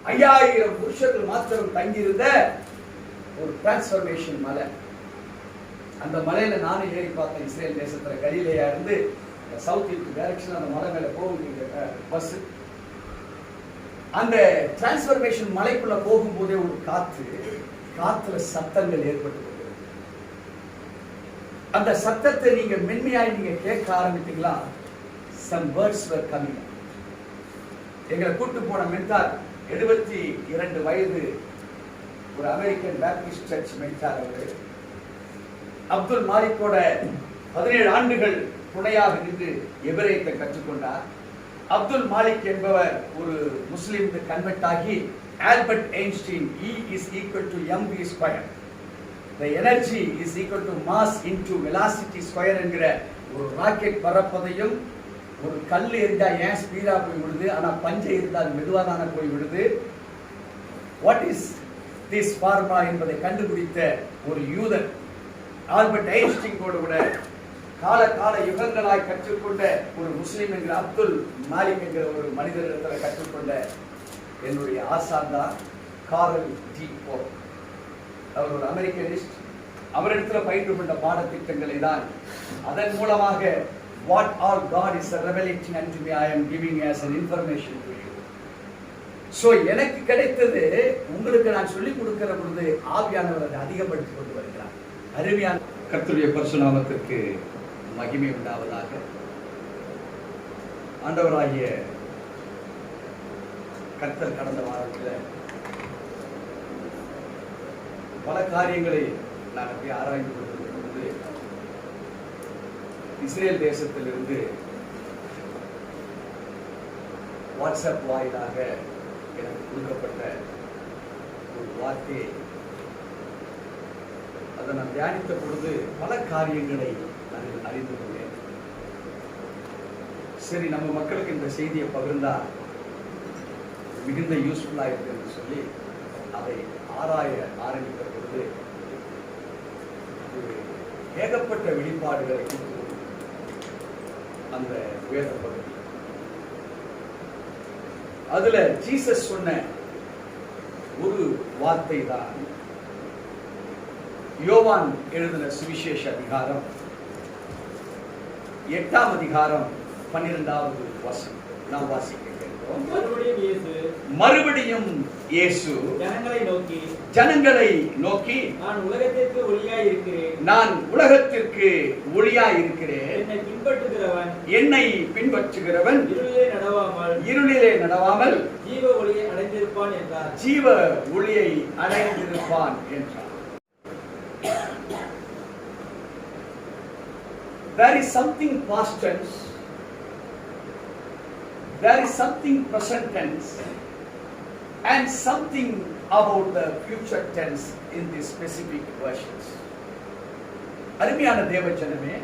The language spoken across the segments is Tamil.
5000 புருஷர்கள் மாத்திரம் தங்கியிருந்த ஒரு டிரான்ஸ்பர்மேஷன் மலை. அந்த மலையில நானும் ஏறி பார்த்தேன். இஸ்ரேல் தேசத்துல கலிலேயா இருந்து சவுத் ஈஸ்ட் டைரக்ஷன் அந்த மலை மேல போகுது பஸ். அந்த டிரான்ஸ்பர்மேஷன் மலைக்குள்ள போகும்போதே ஒரு காத்துல சத்தங்கள் ஏற்பட்டு, அந்த சத்தத்தை நீங்க மென்மையாய் நீங்க கேட்க ஆரம்பித்தீங்களா? some words were coming. எங்களை கூட்டு போன மென்டார் 72 வயது ஒரு அமெரிக்கன் பேப்டிஸ்ட் சர்ச் மென்டார். அவர் அப்துல் மாலிக்கோட 17 ஆண்டுகள் துணையாக நின்று எபிரேயத்தை கற்றுக்கொண்டார். அப்துல் மாலிக் என்பவர் ஒரு முஸ்லிம் கன்வெர்ட் ஆகி Albert Einstein E is equal to mv square, the energy is equal to mass into velocity square என்கிற ஒரு ராக்கெட் பறப்பதையும், ஒரு கல் எரிந்தா ஏன் ஸ்பீடா போய் விடுது, ஆனா பஞ்சை இருந்தால் மெதுவா தானே போய் விடுது, வாட் இஸ் திஸ் ஃபார்முலா என்பதை கண்டுபிடித்த ஒரு யூதர். ஆல்பர்ட் ஐன்ஸ்டீனோடு விட கால யுகங்களாய் கற்றுக்கொண்ட ஒரு முஸ்லிம் என்கிற அப்துல் மாலிக் என்கிற ஒரு மனிதரிடத்தில் கற்றுக்கொண்ட என்னுடைய ஆசான் காரல் டி போப். அவர் ஒரு அமெரிக்கனிஸ்ட். அவரிடத்தில் பயின்று கொண்ட பாடத்திட்டங்களை தான் அதன் மூலமாக what all God is revelating unto me, I am giving as an information to you. So எனக்கு கிடைத்தது உங்களுக்கு நான் சொல்லிக் கொடுக்கிற பொழுது ஆவியானவர் அதை அதிகப்படுத்திக் கொண்டு வருகிறார். அருமையான கர்த்தருடைய பரிசுநாமத்திற்கு மகிமை உண்டாவதாக. ஆண்டவராகிய கர்த்தர் கடந்த வாரத்தில் பல காரியங்களை நான் அப்படி ஆராய்ந்து கொண்டிருக்கும் பொழுது இஸ்ரேல் தேசத்திலிருந்து வாட்ஸ்அப் வாயிலாக எனக்கு கொடுக்கப்பட்ட ஒரு வார்த்தையை அதை நான் தியானித்த பொழுது பல காரியங்களை நான் அறிந்து கொண்டேன். சரி, நம்ம மக்களுக்கு இந்த செய்தியை பகிர்ந்தா மிகுந்த யூஸ்ஃபுல்லா இருக்கு என்று சொல்லி அதை ஆராய ஆரம்பித்த பொழுது ஏகப்பட்ட வெளிப்பாடுகளை அந்த வேத பகுதி. அதுல ஜீசஸ் சொன்ன ஒரு வார்த்தை தான் யோவான் எழுதின சுவிசேஷ அதிகாரம் 8ஆம் அதிகாரம் 12வது வசனம். நாம் வாசிக்க கேட்கிறோம். மறுபடியும் இயேசு ஜனங்களை நோக்கி நான் உலகத்திற்கு ஒளியாய் இருக்கிறேன். என்னை பின்பற்றுகிறவன் இருளிலே நடவாமல் ஜீவ ஒளியை அடைந்திருப்பான் என்றார். There is something past tense, there is something present tense, and something about the future tense in these specific versions. அருமையான தேவஜனமே,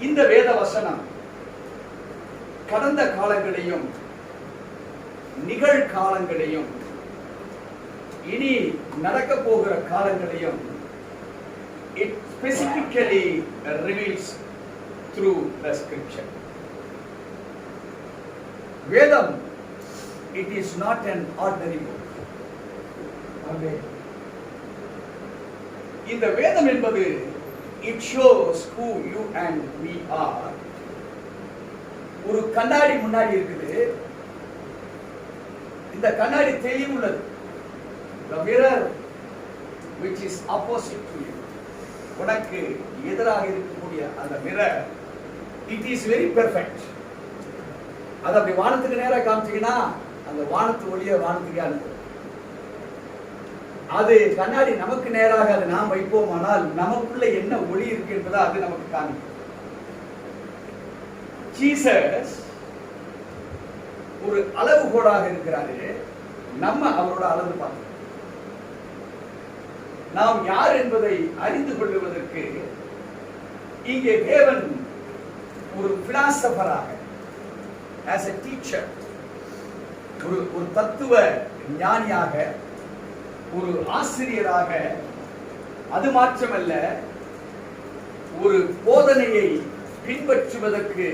இந்த வேத வசனம் கடந்த காலங்களையும் நிகழ்காலங்களையும் இனி நடக்க போகிற காலங்களையும் it specifically reveals through the scripture. Vedam, it is not an ordinary book. Amen. இந்த வேதம் என்பது it shows who you and we are. ஒரு கண்ணாடி முன்னாடி இருக்குது. இந்த கண்ணாடி தெளிவுள்ளது. The mirror which is opposite to you. உனக்கு எதிராக இருக்கக்கூடிய அந்த mirror it is very perfect. அது அப்படி வானத்துக்கு நேராக காமிச்சீங்கன்னா அந்த வானத்து ஒளியை வானத்துக்கே அனுப்பும். அது கண்ணாடி நமக்கு நேராக அது நாம் வைப்போமானால் நமக்குள்ள என்ன ஒளி இருக்கு என்பதை அது நமக்கு காமிக்கும். ஜீசஸ் ஒரு அளவுகோலாக இருக்கிறாரு. நம்ம அவரோட அளவு பார்க்கணும். நாம் யார் என்பதை அறிந்து கொள்வதற்கு இங்கே தேவன் ஒரு பிலாசபராக as a teacher, ஒரு தத்துவ ஞானியாக, ஒரு ஆசிரியராக, அது மாற்றமல்ல ஒரு போதனையை பின்பற்றுவதற்கு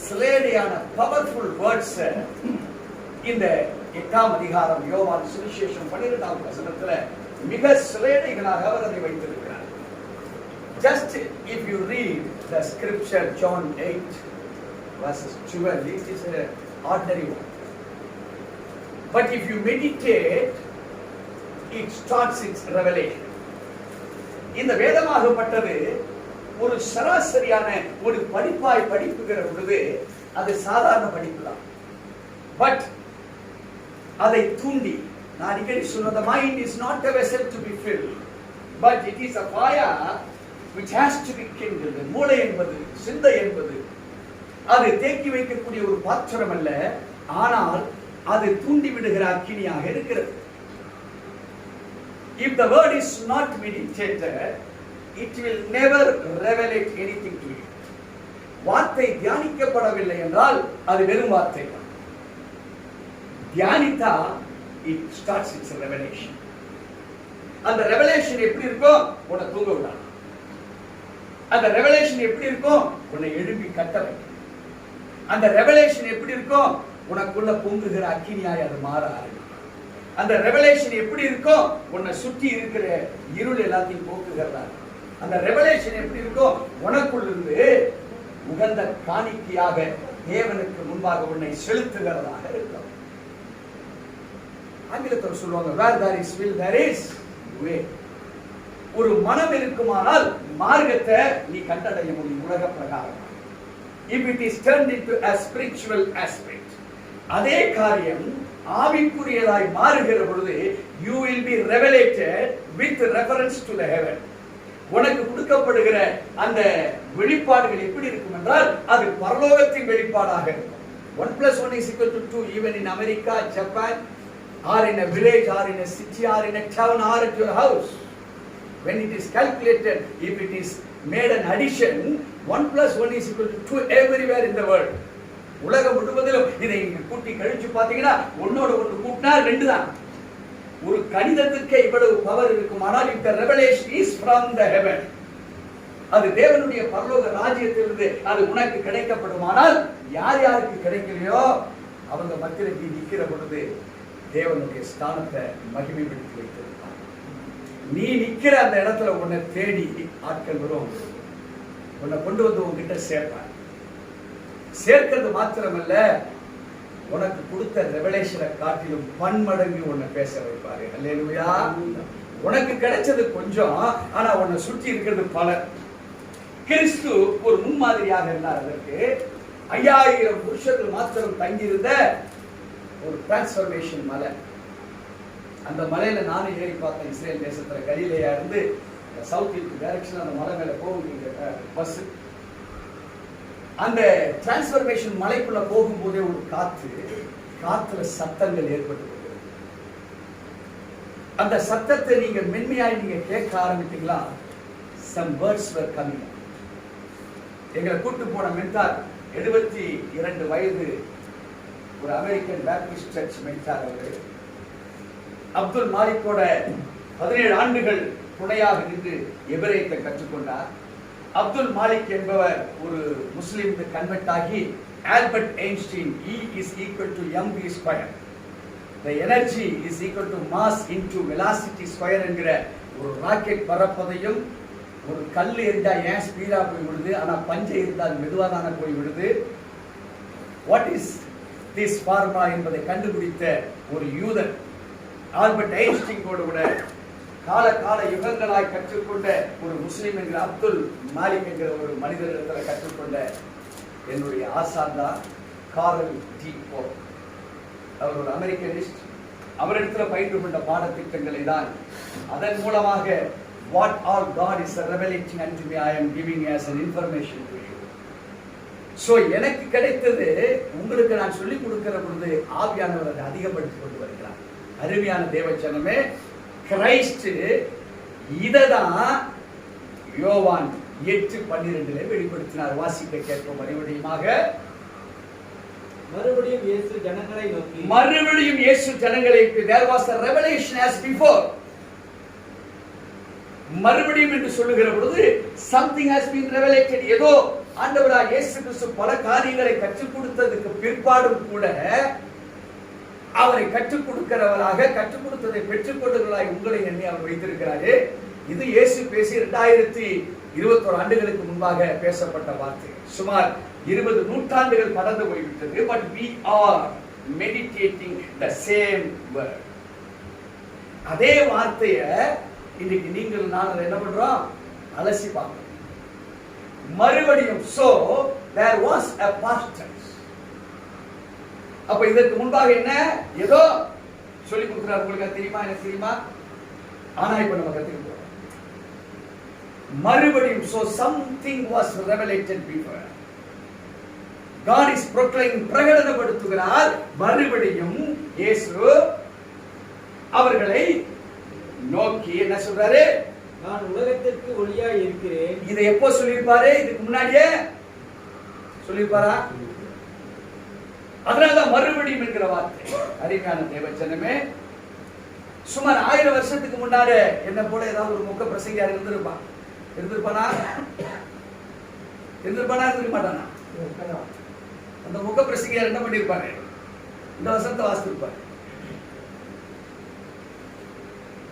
சிலேடையான பவர்ஃபுல் வேர்ட்ஸ் இந்த 8ஆம் அதிகாரம் யோவான் சுவிசேஷம் 12ஆம் வசனத்துல மிக சிலேடைகளாக அவர் அதை வைத்திருக்கிறார். Just if you read the scripture John 8 verses 12, it is an ordinary one. But if you meditate, it starts its revelation. இந்த வேதமாகப்பட்டது ஒரு சராசரியான ஒரு படிப்பாய் படிப்புகிற பொழுது அது சாதாரண படிப்பு தான். பட் அதை தூண்டி, நான் அடிக்கடி சொன்ன, mind is not a vessel to be filled, but it is a fire which has to be kindled. மூளை என்பது, சிந்தை என்பது அது தேக்கி வைக்கக்கூடிய ஒரு பாத்திரம் அல்ல, ஆனால் அது தூண்டி விடுகிற அக்கினியாக இருக்கிறது. If the word is not meditated, it will never revelate anything to you. வார்த்தை தியானிக்கப்படவில்லை என்றால் அது வெறும் வார்த்தை தான். தியானித்தா it starts its revelation. அந்த ரெவலேஷன் எப்படி இருக்கும்? உன்னை தூங்க விடாது. அந்த ரெவலேஷன் எப்படி இருக்கும்? உன்னை எழுப்பி கட்ட வைக்கும். அந்த ரெவலேஷன் எப்படி இருக்கும்? உனக்குள்ள பொங்குகிற அக்கினியாய் அது மாற ஆரம்பிக்கும். அந்த ரெவலேஷன் எப்படி இருக்கும்? உன்னை சுற்றி இருக்கிற இருள் எல்லாத்தையும் போக்குகிறதா. அந்த ரெவலேஷன் எப்படி இருக்கும்? உனக்குள்ள இருந்து உகந்த காணிக்கையாக தேவனுக்கு முன்பாக உன்னை செலுத்துகிறதாக இருக்கும். ஆங்கிலத்தில் சொல்லுவாங்க, where there is will there is way. ஒரு மனம் இருக்குமானால் மார்க்கத்தை நீ கண்டடைய முடியும் உலக பிரகாரம். If it is turned into a spiritual aspect, அதே காரியம் ஆவிக்குரியதாய் மாறுகிற பொழுது you will be revelated with reference to the heaven. உனக்கு கொடுக்கப்படுகிற அந்த வெளிப்பாடுகள் எப்படி இருக்கும் என்றால் அது பரலோகத்தின் வெளிப்பாடாக இருக்கும். 1+1 is equal to 2 even in America, Japan, or in a village, or in a city, or in a town, or at your house. When it is calculated, if it is made an addition, 1+1 is equal to 2 everywhere in the world. உலகம் முழுவதிலும் இதை கூட்டி கழிச்சு பார்த்தீங்கன்னா ஒன்னோட ஒன்று கூட்டினா 2 தான். ஒரு கணிதத்துக்கு இவ்வளவு பவர் இருக்குமானால் இந்த revelation is from the heaven. அது தேவனுடைய பரலோக ராஜ்யத்திலிருந்து அது உனக்கு கிடைக்கப்படுமானால் யார் யாருக்கு கிடைக்கலையோ அவங்க மத்தியில் நீ நிற்கிற பொழுது தேவனுடைய ஸ்தானத்தை மகிமைப்படுத்தி வைத்திருப்பார். நீ நிற்கிற அந்த இடத்துல உன்னை தேடி ஆட்கள் வரும், உன்னை கொண்டு வந்து உங்ககிட்ட சேர்ப்பார். சேர்க்கிறது மாத்திரமல்ல, உனக்கு கொடுத்த ரெவலேஷனை காட்டிலும் பன்மடங்கு உன்னை பேச வைப்பாரு. அல்லேலூயா. உனக்கு கிடைச்சது கொஞ்சம், ஆனா உன்னை சுற்றி இருக்கிறது பல. கிறிஸ்து ஒரு முன்மாதிரியாக இருந்தார். அதற்கு 5000 புருஷர்கள் மாத்திரம் தங்கியிருந்த ஒரு டிரான்ஸ்பர்மேஷன் மலை. அந்த மலையில நானும் ஏறி பார்த்தேன். இஸ்ரேல் தேசத்துல கலிலேயா இருந்து சவுத் ஈஸ்ட் டைரக்ஷன் அந்த மலை மேல போகுது பஸ். அந்த டிரான்ஸ்பர்மேஷன் மலைக்குள்ள போகும்போதே ஒரு காத்துல சத்தங்கள் ஏற்பட்டு, அந்த சத்தத்தை நீங்க மென்மையாய் நீங்க கேட்க ஆரம்பித்தீங்களா? some words were coming. எங்களை கூட்டு போன மென்டார் 72 வயது ஒரு அமெரிக்கன் பேப்டிஸ்ட் சர்ச் மென்டார். அவர் அப்துல் மாலிக்கோட 17 ஆண்டுகள் துணையாக நின்று எபிரேயத்தை கற்றுக்கொண்டார். அப்துல் மாலிக் என்பவர் ஒரு முஸ்லிம் கன்வெர்ட் ஆகி Albert Einstein E is equal to mv square, the energy is equal to mass into velocity square என்கிற ஒரு ராக்கெட் பறப்பதையும், ஒரு கல் இருந்தா ஏன் ஸ்பீடா போய் விடுது, ஆனா பஞ்சை இருந்தால் மெதுவாக தானே போய் விடுது, வாட் இஸ் திஸ் ஃபார்முலா என்பதை கண்டுபிடித்த ஒரு யூதன். ஆல்பர்ட் ஐன்ஸ்டீனோடு கூட கால யுகங்களாய் கற்றுக்கொண்ட ஒரு முஸ்லிம் என்கிற அப்துல் மாலிக் என்கிற ஒரு மனிதரிடத்தில் கற்றுக்கொண்ட என்னுடைய ஆசான் தான் காரல் டி போப். அவர் ஒரு அமெரிக்கனிஸ்ட். அவரிடத்தில் பயின்று கொண்ட பாடத்திட்டங்களை தான் அதன் மூலமாக what all God is revelating unto me, I am giving as an information to you. So எனக்கு கிடைத்தது உங்களுக்கு நான் சொல்லிக் கொடுக்கிற பொழுது ஆவியானவர் அதை அதிகப்படுத்திக் கொண்டு வருகிறார். அருமையான தேவச்சனமே, கிரைஸ்ட் இததான் யோவான் 8:12 வெளிப்படுத்தினார். வாசிக்க கேட்போம். மறுபடியும் இயேசு ஜனங்களை நோக்கி, மறுபடியும் இயேசு ஜனங்களை, there was a revelation as before. மறுபடியும் என்று சொல்லுகிற பொழுது something has been revelated. ஏதோ ஆண்டவராகிய இயேசு கிறிஸ்து பல காரியங்களை கற்றுக் கொடுத்ததுக்கு பிற்பாடும் கூட அவரை கற்றுக் கொடுக்கிறவராக, கற்றுக் கொடுத்ததை பெற்றுக் கொண்டவர்களாய் உங்களை எண்ணி அவர் வைத்திருக்கிறாரு. இது இயேசு பேசி 2021 ஆண்டுகளுக்கு முன்பாக பேசப்பட்ட வார்த்தை. சுமார் 20 நூற்றாண்டுகள் கடந்து போய்விட்டது. But we are meditating the same word. அதே வார்த்தையை இன்னைக்கு நீங்கள் நான் என்ன பண்றோம்? அலசி பார்க்கிறோம். மறுபடியும் so there was a past tense. அப்ப இதற்கு முன்பாக என்ன ஏதோ சொல்லி கொடுக்கிறார். உங்களுக்கு தெரியுமா? எனக்கு தெரியுமா? ஆனா இப்ப நம்ம கத்துக்கிறோம். மறுபடியும் so something was revelated before. God is proclaiming, பிரகடனப்படுத்துகிறார். மறுபடியும் இயேசு அவர்களை நோக்கி என்ன சொல்றாரு? நான் உலகத்திற்கு ஒளியாய் இருக்கிறேன். இதை எப்போ சொல்லியிருப்பாரு? இதுக்கு முன்னாடியே சொல்லியிருப்பாரா? அதனாலதான் மறுபடியும் என்கிற வார்த்தை. அருமையான தேவஜனமே, சுமார் 1000 வருஷத்துக்கு முன்னாடி என்ன போல ஏதாவது ஒரு முக்க பிரசங்கியார் இருந்திருப்பானா? இருந்திருக்க மாட்டானா? அந்த முக்க பிரசங்கியார் என்ன பண்ணிருப்பாரு? இந்த வசனத்தை வாசித்திருப்பாரு.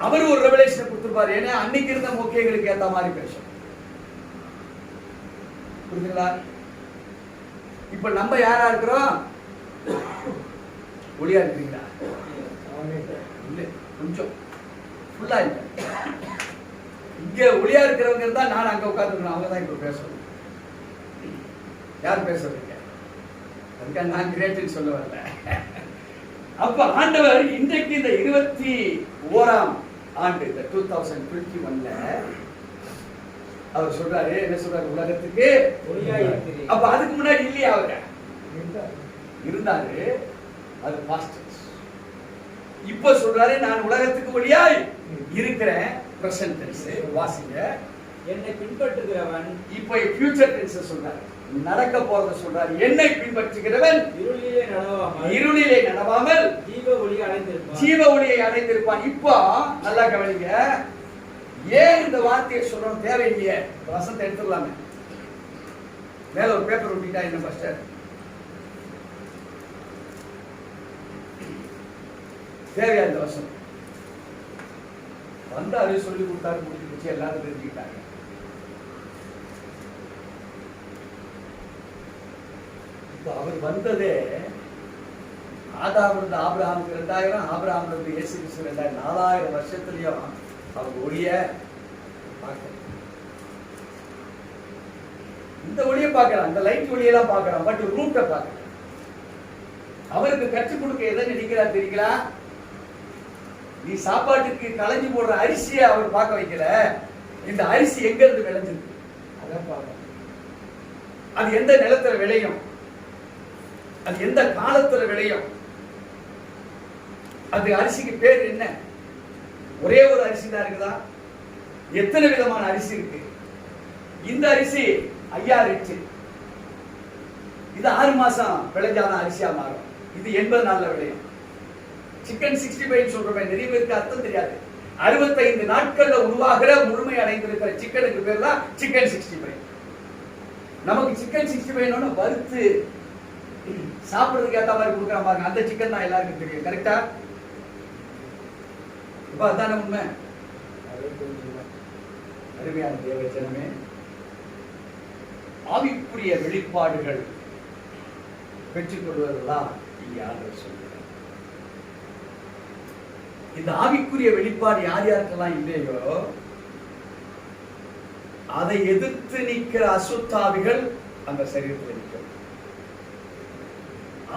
அவர் ஒரு ரெவலேஷன் கொடுத்திருப்பாரு. ஏன்னா அன்னைக்கு இருந்த முக்கியங்களுக்கு ஏத்த மாதிரி பேசும். புரியுதுங்களா? இப்ப நம்ம யாரா இருக்கிறோம்? ஒளியா இருக்கிறீங்களா? இல்ல, கொஞ்சம் ஃபுல்லா இல்ல. இங்க ஒளியா இருக்கிறவங்க இருந்தா நான் அங்க உட்கார்ந்துருக்கணும். அவங்க தான் இப்ப பேசணும். யார் பேசுறீங்க? அதுக்காக நான் கிரேட்னு சொல்ல வரல. அப்ப ஆண்டவர் இன்றைக்கு இந்த 21ஆம் ஆண்டு, இந்த 2021ல அவர் சொல்றாரு, என்ன சொல்றாரு? உலகத்துக்கு ஒளியாய் இருக்கிறேன். அப்ப அதுக்கு முன்னாடி இல்லையா? அவரு இருந்தாரு. அது பாஸ்ட் டென்ஸ். இப்ப சொல்றாரு, நான் உலகத்துக்கு ஒளியாய் இருக்கிறேன். பிரசன்ட் டென்ஸ் வாசிங்க. என்னை பின்பற்றுகிறவன், இப்ப ஃபியூச்சர் டென்ஸ் சொல்றாரு, நடக்க போறத சொல்றாரு. என்னை பின்பற்றுகிறவன் இருளிலே நடவாமல் ஜீவ ஒளியை அடைந்திருப்பான். இப்போ நல்லா கவனிங்க. ஏன் இந்த வார்த்தையை சொல்லணும்? தேவையில்லையே. வசனத்தை எடுத்துக்கலாமே. மேல ஒரு பேப்பர் ஒட்டிட்டா என்ன பாஸ்டர்? தேவையா இந்த வசனம்? வந்தாரு, சொல்லி கொடுத்தாரு, முடிச்சு எல்லாரும் தெரிஞ்சுக்கிட்டாங்க. அவர் வந்ததே ஆதாமிலிருந்து ஆபிரகாமுக்கு 2000, ஆபிரகாமிலிருந்து இயேசு கிறிஸ்து 2000, 4000 வருஷத்துலயும் அவர் ஒளிய பார்க்க, இந்த ஒளியை பார்க்கலாம், இந்த லைட் ஒளியெல்லாம் பார்க்கலாம். பட் ரூட்டை பார்க்கலாம். அவருக்கு கற்றுக் கொடுக்க எதை நினைக்கிறா தெரியுங்களா? நீ சாப்பாட்டுக்கு களைஞ்சு போடுற அரிசியை அவர் பார்க்க வைக்கல. இந்த அரிசி எங்க இருந்து விளைஞ்சிருக்கு அதான் பார்க்க. அது எந்த நிலத்துல விளையும், அது எந்த காலத்துல விளையும், அது அரிசிக்கு பேர் என்ன? ஒரே ஒரு அரிசி தான் இருக்குதா? எத்தனை விதமான அரிசி இருக்கு? இந்த அரிசி 5000 இது 6 மாசம் விளைஞ்சாதான் அரிசியா மாறும். இது 80 நாள்ல விளையும். சிக்கன் 65 சொல்றோமே, நிறைய பேருக்கு அர்த்தம் தெரியாது. 65 நாட்கள்ல உருவாகிற முழுமை அடைந்திருக்கிற சிக்கனுக்கு பேர் தான் சிக்கன் 65. நமக்கு சிக்கன் 65 வறுத்து சாப்பிடுறதுக்கு ஏற்ற மாதிரி கொடுக்குற பாருங்க, அந்த சிக்கன் தான் எல்லாருக்கும் தெரியும். கரெக்டா? இப்ப அதான உண்மை. அருமையான தேவஜனமே, ஆவிக்குரிய வெளிப்பாடுகள் பெற்றுக் கொள்வதெல்லாம் இங்கே ஆண்டவர் சொல்கிறார். இந்த ஆவிக்குரிய வெளிப்பாடு யார் யாருக்கெல்லாம் இல்லையோ அதை எதிர்த்து நிற்கிற அசுத்தாவிகள் அந்த சரீரத்தில் நிற்கும்.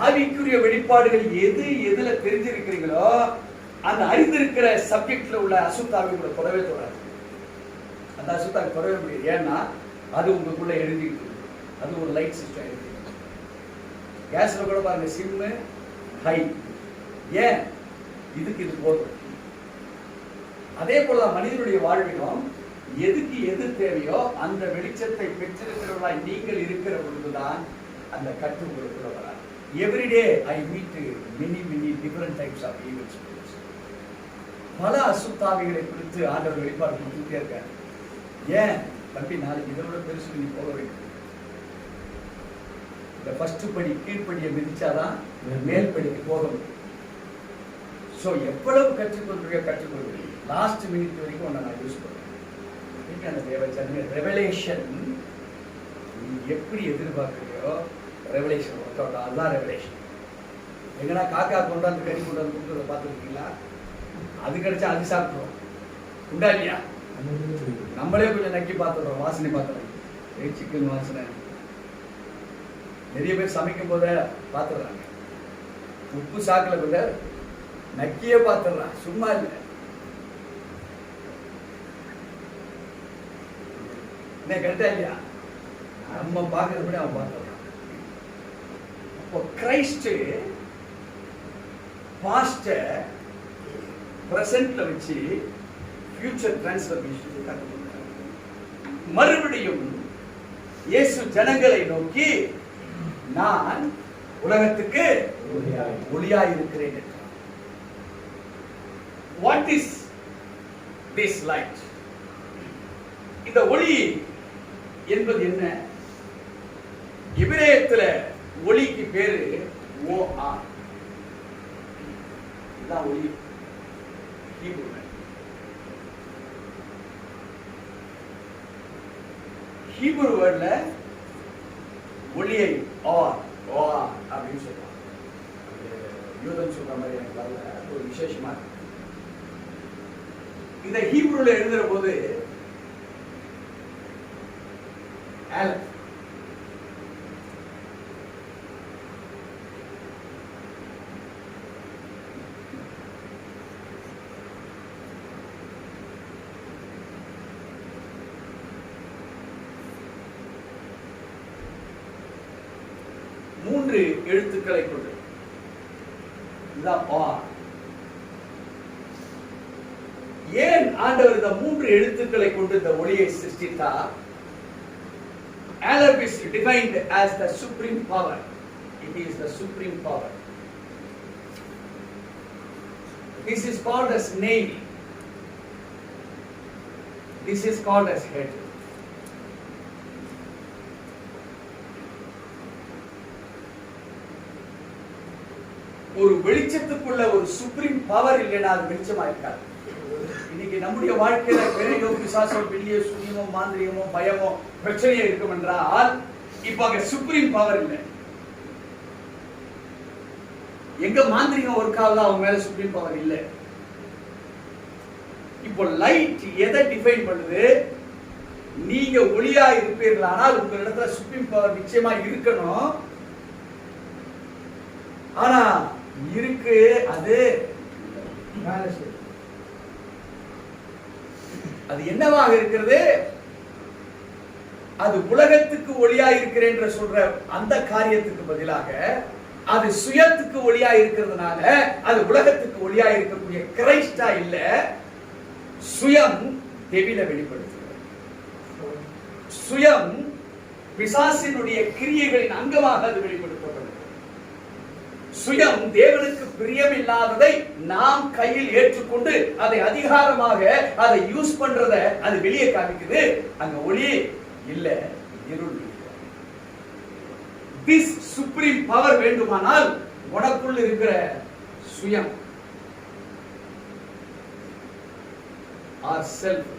ஆவிக்குரிய வெளிப்பாடுகள் எது எதுல தெரிஞ்சிருக்கிறீங்களோ அந்த அறிந்திருக்கிற சப்ஜெக்ட்ல உள்ள அசுத்தாவி கூட தொடவே தொடாது. அந்த அசுத்தாவி தொடவே முடியாது. ஏன்னா அது உங்களுக்குள்ள எழுதிட்டு, அது ஒரு லைட் சிஸ்டம் எழுதி. கேஸ்ல கூட பாருங்க, சிம்மு ஹை. ஏன்? இதுக்கு இது போதும். அதே போலதான் மனிதனுடைய வாழ்விலும் எதுக்கு எது தேவையோ அந்த வெளிச்சத்தை பெற்றிருக்கிறவர்களாய் நீங்கள் இருக்கிற பொழுதுதான் அந்த கற்று உங்களுக்குள்ள வராது. Everyday I meet many different types of evil spirits. பல அசுத்தாவிகளை குறித்து ஆண்டவர் வெளிப்பாடு கொடுத்துட்டே இருக்காரு. ஏன் தம்பி, நாளைக்கு இதோட பெருசு நீ போக வேண்டும். இந்த ஃபர்ஸ்ட் படி கீழ்ப்படியை மிதிச்சாதான் மேல் படிக்கு போக முடியும். ஸோ எவ்வளவு கற்றுக்கொள்கிறீங்க லாஸ்ட் மினிட் வரைக்கும் ஒன்று நான் யூஸ் பண்ணுறேன். அந்த தேவச்சந்திர ரெவலேஷன் நீ எப்படி எதிர்பார்க்குறியோ ரெவலேஷன் ஒர்க் அவுட். அதுதான் ரெவலேஷன். எங்கன்னா காக்கா கொண்டாந்து கறி கொண்டாந்து கொடுக்குறத பார்த்துருக்கீங்களா? அது கிடைச்சா அது சாப்பிட்றோம் உண்டா இல்லையா? நம்மளே கொஞ்சம் நக்கி பார்த்துடுறோம், வாசனை பார்த்துறோம். சிக்கன் வாசனை நிறைய பேர் சமைக்கும் போதே பார்த்துடுறாங்க. உப்பு சாக்கில் கூட நக்கியே பார்த்துடுறான், சும்மா இல்லை. என்ன கரெக்டா இல்லையா? நம்ம பார்க்கறதுபடி அவன் பார்த்துடுறான். அப்போ கிரைஸ்ட் பாஸ்ட பிரசன்ட்ல வச்சு ஃபியூச்சர் டிரான்ஸ்ஃபர்மேஷன் கற்றுக்கொண்டார். மறுபடியும் இயேசு ஜனங்களை நோக்கி நான் உலகத்துக்கு ஒளியாய் இருக்கிறேன் என்றார். What is this light? இந்த ஒளி என்பது என்ன? எபிரேயத்துல ஒளிக்கு பேரு ஓஆர். இதுதான் ஒளி. ஹீப்ரு வேர்ட்ல ஒளியை ஆர் ஓஆர் அப்படின்னு சொல்றாங்க. யூதன் சொல்ற மாதிரி எனக்கு வரல, ஒரு விசேஷமா இருக்கு. இந்த ஹீப்ருல எழுதுற போது அலெஃப், மூன்று எழுத்துக்களை கொண்டு ஏன் ஆண்டவர் இந்த மூன்று எழுத்துக்களை கொண்டு இந்த ஒளியை சிருஷ்டித்தார்? Aleph is defined as the supreme power. It is the supreme power. This is called as name. This is called as head. ஒரு வெளிச்சத்துக்குள்ள ஒரு சுப்ரீம் பவர் இல்லைன்னா அது வெளிச்சமா இருக்காது. இன்னைக்கு நம்முடைய வாழ்க்கையில பெரிய பிசாசோ பெரிய சூனியமோ மாந்திரியமோ பயமோ பிரச்சனையோ இருக்கும் என்றால் இப்ப அங்க சுப்ரீம் பவர் இல்லை. எங்க மாந்திரிகம் ஒர்க் ஆகுதோ அவங்க மேல சுப்ரீம் பவர் இல்லை. இப்போ லைட் எதை டிஃபைன் பண்ணுது? நீங்க ஒளியா இருப்பீர்களானால் உங்க இடத்துல சுப்ரீம் பவர் நிச்சயமா இருக்கணும். ஆனா இருக்கு, அது என்னவாக இருக்கிறது? அது உலகத்துக்கு ஒளியா இருக்கிறேன் என்று சொல்ற அந்த காரியத்துக்கு பதிலாக அது சுயத்துக்கு ஒளியா இருக்கிறதுனால அது உலகத்துக்கு ஒளியா இருக்கக்கூடிய கிரைஸ்டா இல்ல, சுயம் டெவில வெளிப்படுத்துகிறது. சுயம் பிசாசினுடைய கிரியைகளின் அங்கமாக அது வெளிப்படுத்தப்படுகிறது. சுயம் தேவனுக்கு பிரியமில்லாததை நாம் கையில் ஏற்றுக்கொண்டு அதை அதிகாரமாக அதை யூஸ் பண்றத அது வெளியே காமிக்குது. அங்க ஒளி இல்ல, இருள். திஸ் சுப்ரீம் பவர் வேண்டுமானால் உனக்குள் இருக்கிற சுயம் ஆர் செல்ஃப்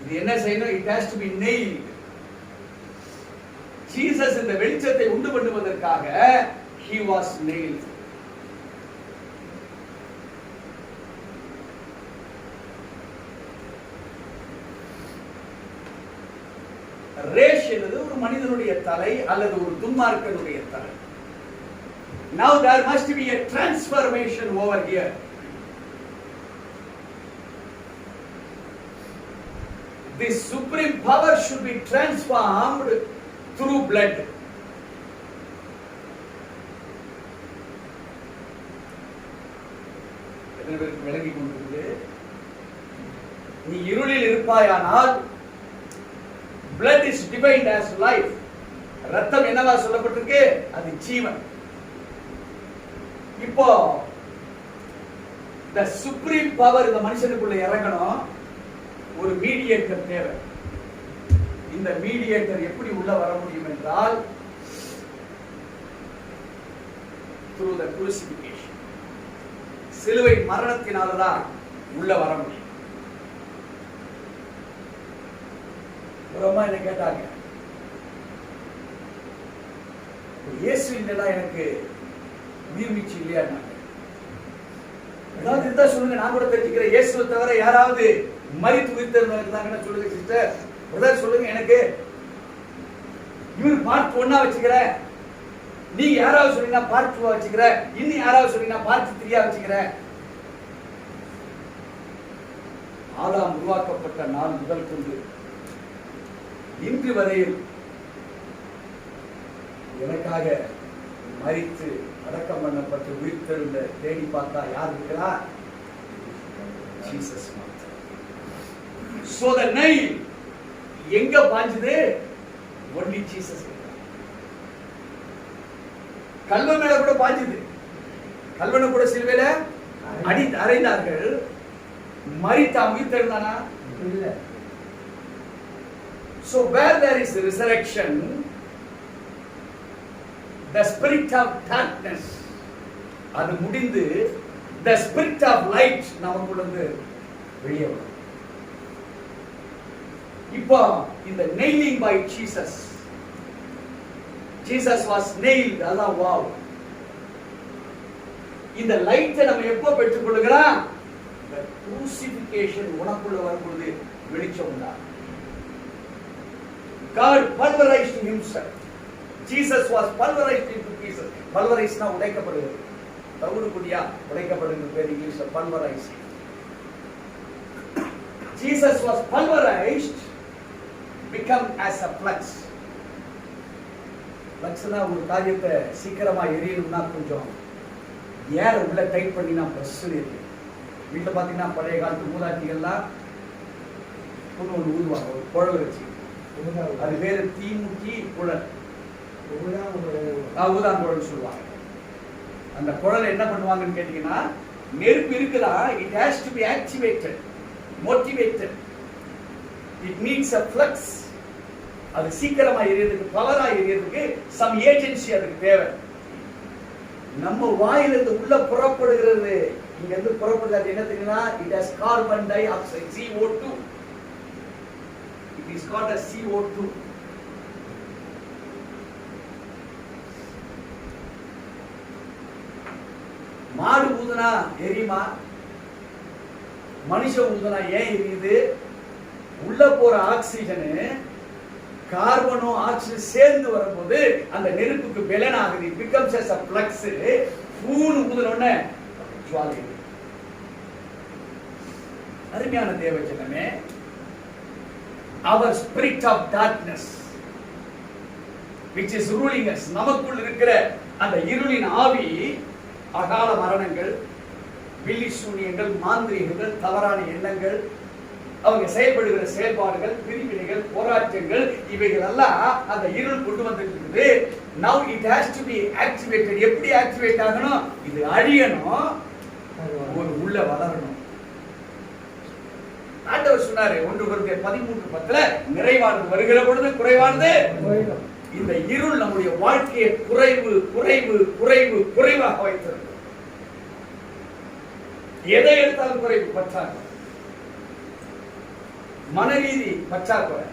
இது என்ன செய்யணும்? It has to be nailed. Jesus இந்த வெளிச்சத்தை உண்டு பண்ணுவதற்காக he was nailed. ரேஷ் என்பது ஒரு மனிதனுடைய தலை அல்லது ஒரு துன்மார்க்கனுடைய தலை. Now there must be a transformation over here. This supreme power should be transformed through blood. விளங்கி கொண்டிருக்கு. நீ இருளில் இருப்பாயானால் blood is defined as life. ரத்தம் என்னவா சொல்லப்பட்டிருக்கு? அது ஜீவன். இப்போ the supreme power இந்த மனுஷனுக்குள்ள இறங்கணும். ஒரு மீடியேட்டர் தேவை. இந்த மீடியேட்டர் எப்படி உள்ள வர முடியும் என்றால் through the crucifixion. சிலுவை மரணத்தினாலதான் உள்ள வர முடியும். ஒரு அம்மா என்ன கேட்டாங்க, இயேசு இல்லைன்னா எனக்கு உயிர் மீட்சி இல்லையா? ஏதாவது இருந்தா சொல்லுங்க, நான் கூட தெரிஞ்சுக்கிறேன். இயேசுவை தவிர யாராவது மரித்து உயிர்த்தெழுந்தாங்கன்னு சொல்லுங்க சிஸ்டர், பிரதர் சொல்லுங்க. எனக்கு இவர் பார்ட் 1 வச்சுக்கிறேன், நீங்க யாராவது சொன்னீங்கன்னா பார்ட் 2 வச்சுக்கிறேன், இன்னும் யாராவது சொன்னீங்கன்னா பார்ட் 3 வச்சுக்கிறேன். ஆதாம் உருவாக்கப்பட்ட நாள் முதல் கொண்டு இன்று வரையில் எனக்காக மரித்து அடக்கம் பண்ணப்பட்டு உயிர்த்தெழுந்த தேடி பார்த்தா யார் இருக்கிறா? ஜீசஸ். So the nail எங்க பாஞ்சுது? only Jesus. கல்வன் மேல கூட பாஞ்சுது. கல்வனை கூட சிலுவையில அறைந்தார்கள். மரித்தா உயிர்த்தெழுந்தானா? இல்ல. So where there is resurrection, the spirit of darkness அது முடிந்து the spirit of light நமக்குள்ள இருந்து வெளியே வரும். இப்போ இந்த nailing by Jesus, Jesus was nailed. அதான் வாவ். இந்த லைட்டை நம்ம எப்போ பெற்றுக்கொள்கிறோம்? the crucifixion உனக்குள்ள வரும்போது வெளிச்சம் உண்டாகும். God pulverized himself. Jesus was pulverized into pieces. Pulverized na உடைக்கப்படுகிறது. தவிடு குடியா உடைக்கப்படுகிறது பேர் இங்கிலீஷ்ல pulverized. Jesus was pulverized, become as a flux. ஃப்ளக்ஸ்னா ஒரு காரியத்தை சீக்கிரமா எரியணும்னா கொஞ்சம் ஏற உள்ள டைட் பண்ணினா பஸ் எரியும். வீட்டில் பார்த்தீங்கன்னா பழைய காலத்து மூதாட்டிகள்லாம் ஒன்று ஊதுவாங்க, ஒரு குழல் வச்சு. அது பேரு தீமுட்டி குழல், ஊதாங்குழல் சொல்லுவாங்க. அந்த குழலை என்ன பண்ணுவாங்கன்னு கேட்டீங்கன்னா, நெருப்பு இருக்குதா, it has to be activated, motivated, it needs a flux. அது சீக்கிரமா எரியறதுக்கு, பவரா எரியறதுக்கு some agency அதுக்கு தேவை. நம்ம வாயிலிருந்து உள்ள புறப்படுகிறது, இங்க இருந்து புறப்படுறது என்ன தெரியுமா? it has carbon dioxide, CO2. it is called as CO2. மாடு ஊதுனா எரியுமா? மனுஷன் ஊதுனா ஏன் எரியுது? உள்ள போற ஆக்சிஜனு கார்பனும் ஆக்சிஜன் சேர்ந்து வரும்போது அந்த நெருப்புக்கு பெலன் ஆகுது. it becomes as a flux. பூன் ஊதுனோடனே ஜுவாலை. அருமையான தேவஜனமே, our spirit of darkness which is ruling us, நமக்குள் இருக்கிற அந்த இருளின் ஆவி, அகால மரணங்கள், வில்லி சூனியங்கள், மாந்திரீகங்கள், தவறான எண்ணங்கள், அவங்க செயல்படுகிற செயல்பாடுகள், பிரிவினைகள், போராட்டங்கள், இவைகள் எல்லாம் அந்த இருள் கொண்டு வந்துட்டு. now it has to be activated. எப்படி ஆக்டிவேட் ஆகணும்? இது அழியணும், ஒரு உள்ள வளரணும். ஆண்டவர் சொன்னாரு 1 கொரிந்தியர் 13:10 நிறைவானது வருகிற பொழுது குறைவானது. இந்த இருள் நம்முடைய வாழ்க்கையை குறைவு குறைவு குறைவு குறைவாக வைத்திருக்கு. எதை எடுத்தாலும் குறைவு, பற்றாக்குறை. மனரீதி பற்றாக்குறை,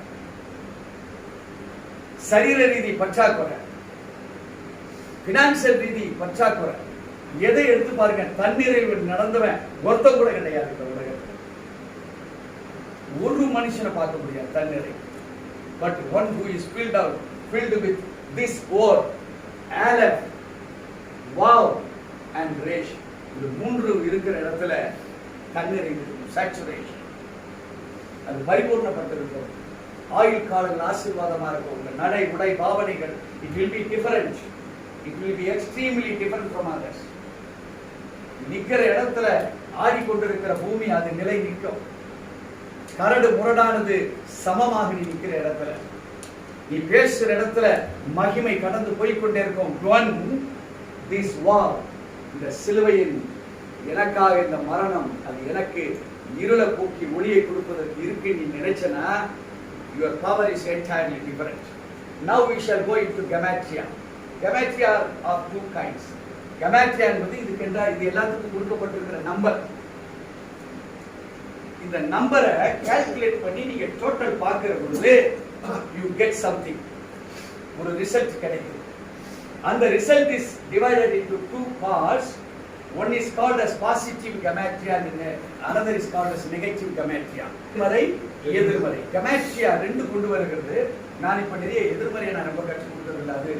சரீர ரீதி பற்றாக்குறை, பினான்சியல் ரீதி பற்றாக்குறை. எதை எடுத்து பாருங்க, தண்ணீரில் நடந்தவன் ஒருத்தம் கூட கிடையாது இந்த உலகத்தில். ஒரு மனுஷனை பார்க்க முடியாது தண்ணீரை. But one who is filled with this word, aleph, vav and resh, இது மூன்று இருக்கிற இடத்துல தண்ணீரை சேச்சுரேஷன், அது பரிபூர்ணப்பட்டிருக்கும். ஆயுள் காலங்கள் ஆசீர்வாதமா இருக்கும். உங்க நடை உடை பாவனைகள், it will be different, it will be extremely different from others. நிக்கிற இடத்துல ஆடிக்கொண்டிருக்கிற பூமி அது நிலை நிற்கும். கரடு முரடானது சமமாக நீ நிற்கிற இடத்துல, நீ பேசுற இடத்துல மகிமை கடந்து போய்கொண்டே இருக்கும். one this war, இந்த சிலுவையின் எனக்காக இந்த மரணம், அது எனக்கு இருளை போக்கி ஒளியை கொடுப்பதற்கு இருக்கு நீ நினைச்சனா, your power is entirely different. Now we shall go into Gematria. Gematria are of two kinds. கமாட்ரியா என்பது இதுக்கென்றா இது எல்லாத்துக்கும் கொடுக்கப்பட்டிருக்கிற நம்பர். இந்த நம்பரை கால்குலேட் பண்ணி நீங்க டோட்டல் பார்க்கிற பொழுது you get something, ஒரு ரிசல்ட் கிடைக்குது. அந்த result is divided into two parts. One is called as positive gematria and another is called as negative gematria. எதிர்மறை எதிர்மறை gematria ரெண்டு கொண்டு வருகிறது. நான் இப்ப நிறைய எதிர்மறையை நான் ரொம்ப கற்றுக் கொடுத்ததில்லை, அது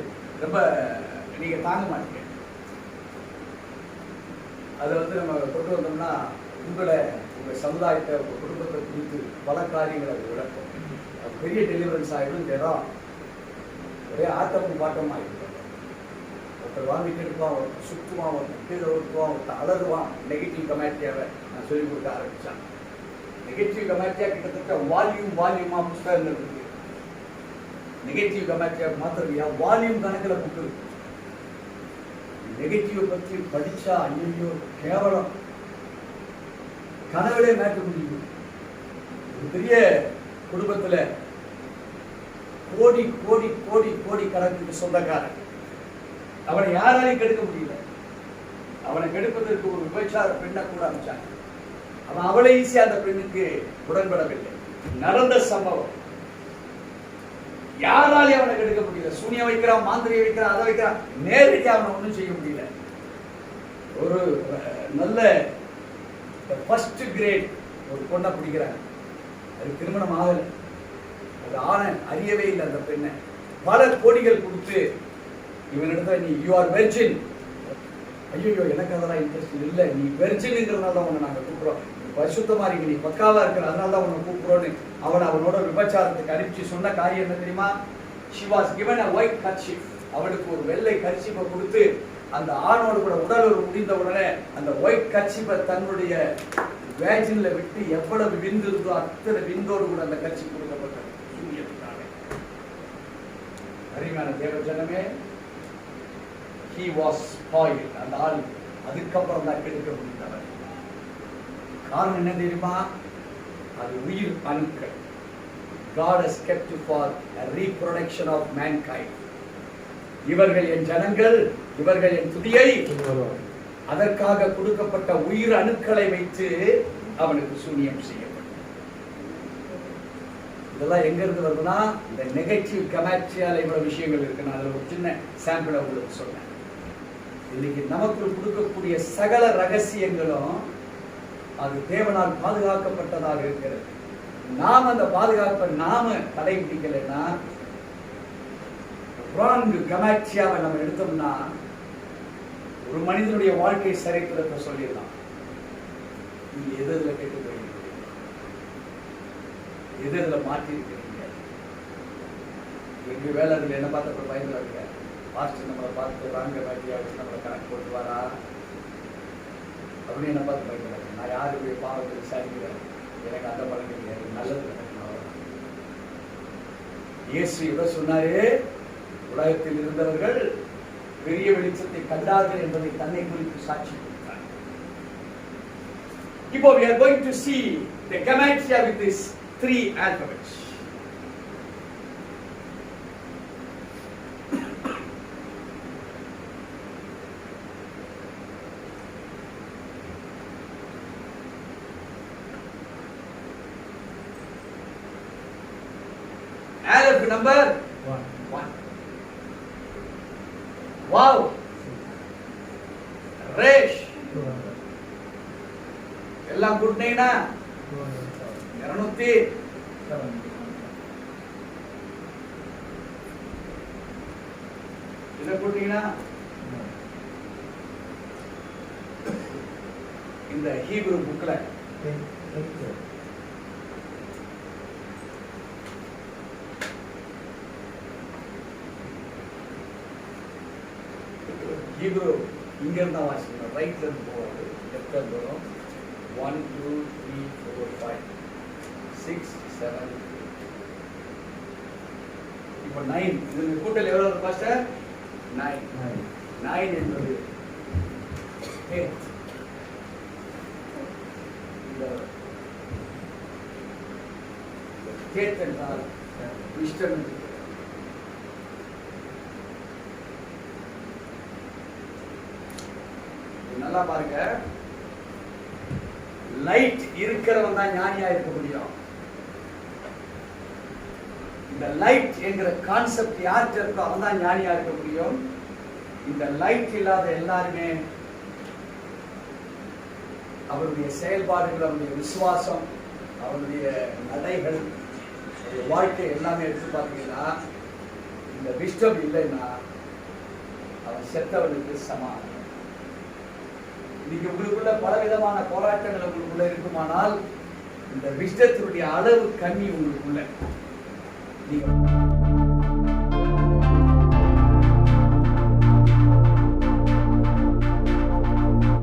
ரொம்ப நீங்க தாங்க மாட்டீங்க. அதை நம்ம கொண்டு வந்தோம்னா உங்க சமுதாயத்தை உங்க குடும்பத்தை குறித்து பல காரியங்கள் அது விளக்கும். பெரிய டெலிவரன்ஸ் ஆகிடும். தேதான் ஒரே ஆட்டமும் பாட்டமும் ஆகிடும். ஒருத்தர் வாங்கிட்டு இருப்பான், ஒருத்தர் சுற்றுவான், ஒருத்தர் கீழே ஊற்றுவான், ஒருத்தர் அலறுவான். நெகட்டிவ் கமாட்டியாவை நான் சொல்லிக் கொடுக்க ஆரம்பிச்சான். நெகட்டிவ் கமாட்டியா கிட்டத்தட்ட வால்யூமா புத்தகங்கள் இருக்கு. நெகட்டிவ் கமாட்டியா மாத்திரமையா வால்யூம் கணக்கில் புக்கு இருக்கு. நெகட்டிவ் பற்றி படிச்சா ஐயோ கேவலம், கனவுலே மேற்க முடியும். ஒரு பெரிய குடும்பத்துல கோடி கோடி கோடி கோடி கணக்குக்கு சொந்தக்காரன். அவனை யாராலையும் கெடுக்க முடியல. அவனை கெடுப்பதற்கு ஒரு விபச்சார பெண்ணை கூட அமைச்சாங்க. அவன் அவளை ஈஸியா அந்த பெண்ணுக்கு உடன்படவில்லை. நடந்த சம்பவம். யாராலையும் அவனை கெடுக்க முடியல. சூனியம் வைக்கிறான், மாந்திரியை வைக்கிறான், அதை வைக்கிறான். நேரடியாக அவனை ஒன்றும் செய்ய முடியல. ஒரு நல்ல ஃபர்ஸ்ட் கிரேட் ஒரு பொண்ணை பிடிக்கிறாங்க. அது திருமணம் ஆகலை. அது ஆணை அறியவே இல்லை. அந்த பெண்ணை பல கோடிகள் கொடுத்து இவனிடத்துல நீ யூ ஆர் வெர்ஜின். ஐயோ எனக்கு அதெல்லாம் இன்ட்ரெஸ்ட் இல்லை, நீ வெர்ஜின்ங்கிறதுனால தான் உன்னை நாங்கள் கூப்பிடுறோம், பரிசுத்தமா இருக்கு, நீ பக்காவா இருக்கிற, அதனால தான் உன்னை கூப்பிடுறோன்னு அவனோட விபச்சாரத்துக்கு அனுப்பிச்சு சொன்ன காரியம் என்ன தெரியுமா? she was given a white kerchief. அவனுக்கு ஒரு வெள்ளை கர்ச்சிப்பை கொடுத்து அந்த ஆணோடு கூட உடல் ஒரு முடிந்த உடனே அந்த ஒயிட் கர்ச்சிப்பை தன்னுடைய வேஜின்ல விட்டு எவ்வளவு விந்து இருந்தோ அத்தனை விந்தோடு கூட அந்த கட்சி கொடுக்கப்பட்டது. அருமையான தேவ ஜனமே, he was spoiled. அந்த ஆள் அதுக்கப்புறம் தான் கெடுக்க முடிந்தவர். காரணம் என்ன தெரியுமா? அது உயிர் அணுக்கள். God has kept for a reproduction of mankind. இவர்கள் என் ஜனங்கள், இவர்கள் என் துதியை, அதற்காக கொடுக்கப்பட்ட உயிர் அணுக்களை வைத்து அவனுக்கு சூனியம் செய்யப்படும். இதெல்லாம் எங்க இருந்து வருதுன்னா, இந்த நெகட்டிவ் கமாட்ரியால இவ்வளவு விஷயங்கள் இருக்கு. நான் ஒரு சின்ன சாம்பிளை உங்களுக்கு சொன்னேன். இன்னைக்கு நமக்கு கொடுக்கக்கூடிய சகல ரகசியங்களும் அது தேவனால் பாதுகாக்கப்பட்டதாக இருக்கிறது. நாம் அந்த பாதுகாப்பை நாம கடைபிடிக்கலைன்னா, ராங் கமாட்ரியாவை நம்ம எடுத்தோம்னா ஒரு மனிதனுடைய வாழ்க்கை சரித்திரத்தை சொல்லிடலாம். நீ எதுல கேட்டு போயிருக்கீங்க, எதுல மாற்றி இருக்கிறீங்க. எங்க வேலை அதுல என்ன பார்த்த அப்புறம் பயந்துல இருக்க பாஸ்டர் நம்மளை பார்த்து ராங் கமாட்ரியா வச்சு நம்மளை கணக்கு போட்டுவாரா அப்படின்னு என்ன பார்த்து பயந்துல. நான் யாருடைய பாவத்தை விசாரிக்கிறேன், எனக்கு அந்த பழக்கம் கிடையாது, நல்லது இயேசு இவர் சொன்னாரு, உலகத்தில் இருந்தவர்கள் பெரிய வெளிச்சத்தை கண்டார்கள் என்பதை தன்னை குறித்து சாட்சி கொடுத்தார். இப்போ we are going to see the gematria with these three alphabets. Aleph number 1. Wow. Resh. எல்லாம் கூட்டினீங்கன்னா 200. இதை கூட்டினீங்கன்னா இந்த ஹீப்ரு புக்ல ஹீப்ரு இங்க இருந்தா வாசிக்கணும். ரைட்ல இருந்து போவாரு, லெஃப்ட்ல இருந்து வரும். 1 2 3 4 5 6 7. இப்போ 9. இது கூட்டல் எவ்வளவு இருக்கு பாஸ்டர்? 9. 9 என்பது கேட் என்றால் இஷ்டம். நல்லா பாருங்க, லைட் இருக்கிறவன் தான் ஞானியா இருக்க முடியும். இந்த லைட் என்கிற கான்செப்ட் யார்கிட்ட இருக்கோ அவன் தான் ஞானியா இருக்க முடியும். இந்த லைட் இல்லாத எல்லாருமே அவருடைய செயல்பாடுகள், அவருடைய விசுவாசம், அவருடைய நடைகள், அவருடைய வாழ்க்கை எல்லாமே எடுத்து பார்த்தீங்கன்னா இந்த விஸ்டம் இல்லைன்னா அவன் செத்தவனுக்கு சமானம். இன்னைக்கு உங்களுக்குள்ள பலவிதமான போராட்டங்கள் உங்களுக்குள்ள இருக்குமானால் இந்த விஸ்டத்தினுடைய அளவு கம்மி உங்களுக்குள்ள. நீங்க